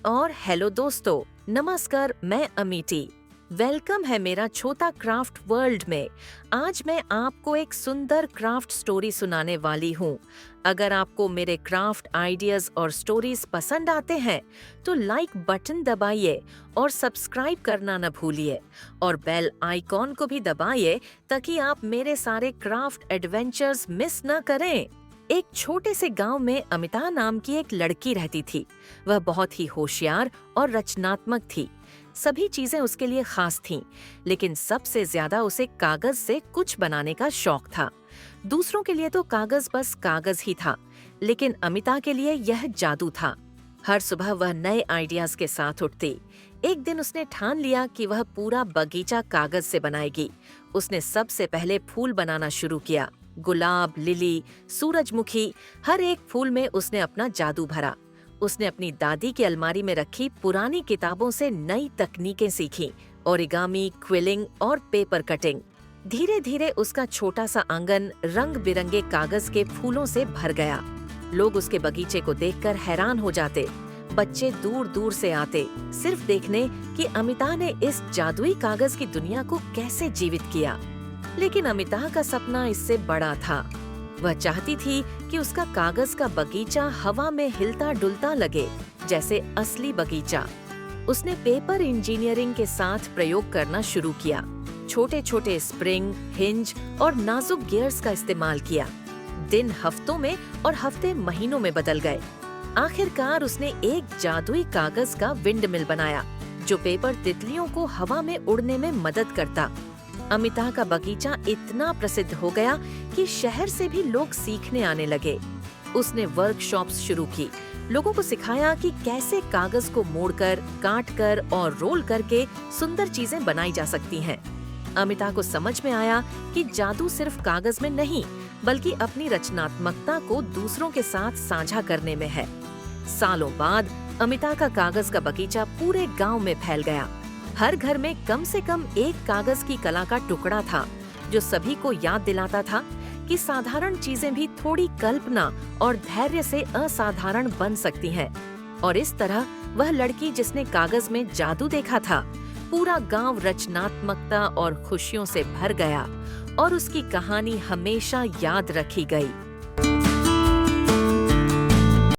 और हेलो दोस्तों, नमस्कार। मैं अमिटी। वेलकम है मेरा छोटा क्राफ्ट वर्ल्ड में। आज मैं आपको एक सुंदर क्राफ्ट स्टोरी सुनाने वाली हूँ। अगर आपको मेरे क्राफ्ट आइडियाज और स्टोरीज पसंद आते हैं तो लाइक बटन दबाइए और सब्सक्राइब करना न भूलिए और बेल आइकॉन को भी दबाइए ताकि आप मेरे सारे क्राफ्ट एडवेंचर्स मिस न करें। एक छोटे से गांव में अमिता नाम की एक लड़की रहती थी। वह बहुत ही होशियार और रचनात्मक थी। सभी चीजें उसके लिए खास थीं, लेकिन सबसे ज्यादा उसे कागज से कुछ बनाने का शौक था। दूसरों के लिए तो कागज बस कागज ही था, लेकिन अमिता के लिए यह जादू था। हर सुबह वह नए आइडियाज के साथ उठती। एक दिन उसने ठान लिया कि वह पूरा बगीचा कागज से बनाएगी। उसने सबसे पहले फूल बनाना शुरू किया। गुलाब, लिली, सूरजमुखी, हर एक फूल में उसने अपना जादू भरा। उसने अपनी दादी की अलमारी में रखी पुरानी किताबों से नई तकनीकें सीखी, ओरिगामी, क्विलिंग और पेपर कटिंग। धीरे धीरे उसका छोटा सा आंगन रंग बिरंगे कागज के फूलों से भर गया। लोग उसके बगीचे को देखकर हैरान हो जाते। बच्चे दूर दूर से आते, सिर्फ देखने कि अमिता ने इस जादुई कागज की दुनिया को कैसे जीवित किया। लेकिन अमिता का सपना इससे बड़ा था। वह चाहती थी कि उसका कागज का बगीचा हवा में हिलता डुलता लगे, जैसे असली बगीचा। उसने पेपर इंजीनियरिंग के साथ प्रयोग करना शुरू किया। छोटे छोटे स्प्रिंग, हिंज और नाजुक गियर्स का इस्तेमाल किया। दिन हफ्तों में और हफ्ते महीनों में बदल गए। आखिरकार उसने एक जादुई कागज का विंड मिल बनाया, जो पेपर तितलियों को हवा में उड़ने में मदद करता। अमिता का बगीचा इतना प्रसिद्ध हो गया कि शहर से भी लोग सीखने आने लगे। उसने वर्कशॉप्स शुरू की, लोगों को सिखाया कि कैसे कागज को मोड़कर, काटकर और रोल करके सुंदर चीजें बनाई जा सकती हैं। अमिता को समझ में आया कि जादू सिर्फ कागज में नहीं, बल्कि अपनी रचनात्मकता को दूसरों के साथ साझा करने में है। सालों बाद अमिता का कागज का बगीचा पूरे गांव में फैल गया। हर घर में कम से कम एक कागज की कला का टुकड़ा था, जो सभी को याद दिलाता था कि साधारण चीजें भी थोड़ी कल्पना और धैर्य से असाधारण बन सकती हैं। और इस तरह वह लड़की जिसने कागज में जादू देखा था, पूरा गांव रचनात्मकता और खुशियों से भर गया और उसकी कहानी हमेशा याद रखी गई।